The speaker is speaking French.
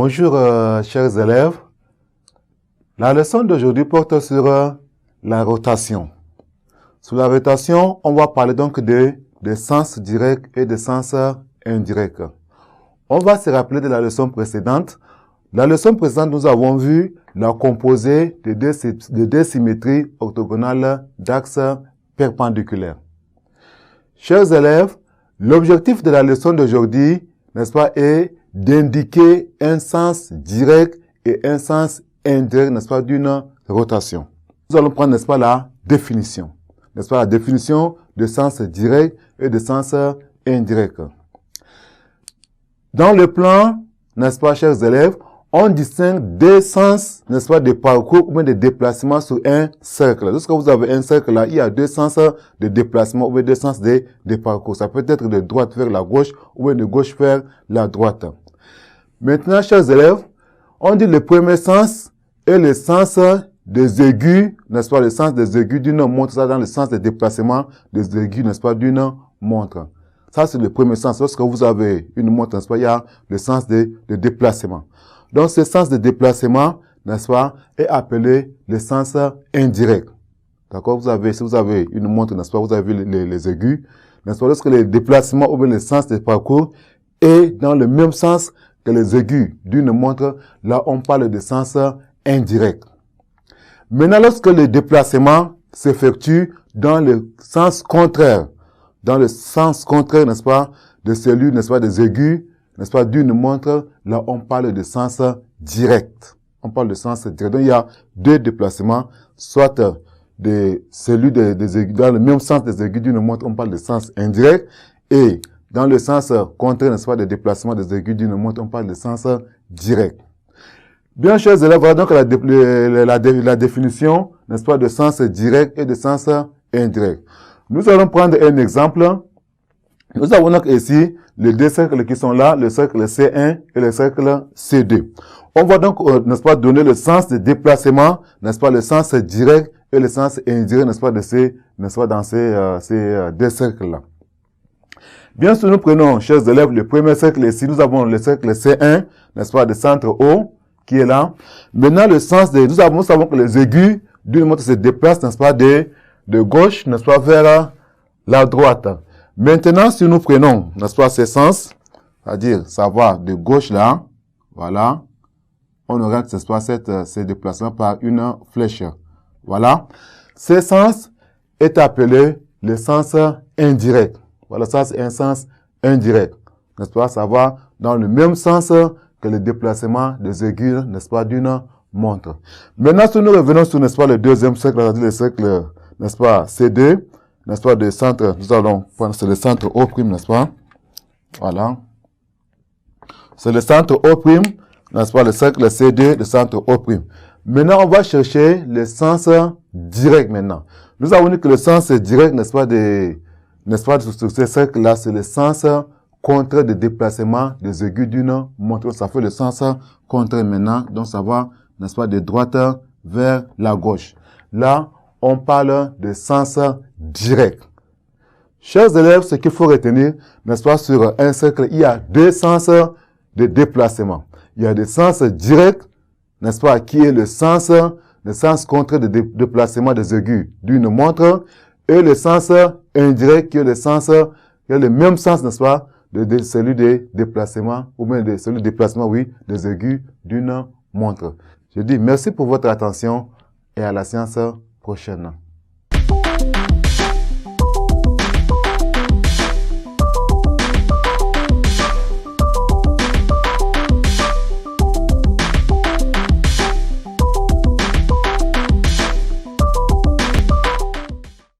Bonjour chers élèves. La leçon d'aujourd'hui porte sur la rotation. Sur la rotation, on va parler donc des sens directs et des sens indirects. On va se rappeler de la leçon précédente. La leçon précédente, nous avons vu la composée de deux symétries orthogonales d'axes perpendiculaires. Chers élèves, l'objectif de la leçon d'aujourd'hui, n'est-ce pas, est d'indiquer un sens direct et un sens indirect, n'est-ce pas, d'une rotation. Nous allons prendre, n'est-ce pas, la définition. N'est-ce pas, la définition de sens direct et de sens indirect. Dans le plan, n'est-ce pas, chers élèves, on distingue deux sens, n'est-ce pas, de parcours ou bien de déplacement sur un cercle. Lorsque vous avez un cercle là, il y a deux sens de déplacement ou bien deux sens de parcours. Ça peut être de droite vers la gauche ou bien de gauche vers la droite. Maintenant, chers élèves, on dit le premier sens est le sens des aigus, n'est-ce pas, le sens des aigus d'une montre, ça dans le sens de déplacement des aigus, n'est-ce pas, d'une montre. Ça, c'est le premier sens. Lorsque vous avez une montre, n'est-ce pas, il y a le sens de déplacement. Donc, ce sens de déplacement, n'est-ce pas, est appelé le sens indirect. D'accord? Si vous avez une montre, n'est-ce pas, vous avez les aigus, n'est-ce pas, lorsque le déplacement ou bien le sens de parcours est dans le même sens que les aigus d'une montre, là, on parle de sens indirect. Maintenant, lorsque le déplacement s'effectue dans le sens contraire, n'est-ce pas, de celui, n'est-ce pas, des aigus, n'est-ce pas, d'une montre, là, on parle de sens direct. On parle de sens direct. Donc, il y a deux déplacements, soit celui des aigus, dans le même sens des aigus d'une montre, on parle de sens indirect, et dans le sens contraire, n'est-ce pas, des déplacements des aigus d'une montre, on parle de sens direct. Bien, chers élèves, voilà donc la définition, n'est-ce pas, de sens direct et de sens indirect. Nous allons prendre un exemple. Nous avons donc ici les deux cercles qui sont là, le cercle C1 et le cercle C2. On va donc, n'est-ce pas, donner le sens de déplacement, n'est-ce pas, le sens direct et le sens indirect, n'est-ce pas, dans ces deux cercles-là. Bien sûr, nous prenons, chers élèves, le premier cercle ici, nous avons le cercle C1, n'est-ce pas, de centre O, qui est là. Maintenant, le sens nous savons que les aigus d'une montre se déplacent, n'est-ce pas, de gauche, n'est-ce pas, vers la droite. Maintenant, si nous prenons, n'est-ce pas, ces sens, c'est-à-dire, ça va de gauche là, voilà, on aura, n'est-ce pas, ces déplacements par une flèche. Voilà. Ce sens est appelé le sens indirect. Voilà, ça c'est un sens indirect. N'est-ce pas, ça va dans le même sens que le déplacement des aigus, n'est-ce pas, d'une montre. Maintenant, si nous revenons sur, n'est-ce pas, le deuxième cercle, c'est-à-dire le cercle, n'est-ce pas, C2, n'est-ce pas, de centre, nous allons prendre, c'est le centre O', n'est-ce pas? Voilà. C'est le centre O', n'est-ce pas, le cercle C2, le centre O'. Maintenant, on va chercher le sens direct maintenant. Nous avons dit que le sens direct, n'est-ce pas, sur ce cercle-là, c'est le sens contraire de déplacement des aigus d'une montre. Ça fait le sens contraire maintenant. Donc, ça va, n'est-ce pas, de droite vers la gauche. Là, on parle de sens direct. Chers élèves, ce qu'il faut retenir, n'est-ce pas, sur un cercle, il y a deux sens de déplacement. Il y a le sens direct, n'est-ce pas, qui est le sens contraire de déplacement des aigus d'une montre, et le sens indirect qui est le même sens, n'est-ce pas, de celui des déplacements, ou bien de celui du déplacement, oui, des aigus d'une montre. Je dis merci pour votre attention et à la séance prochaine.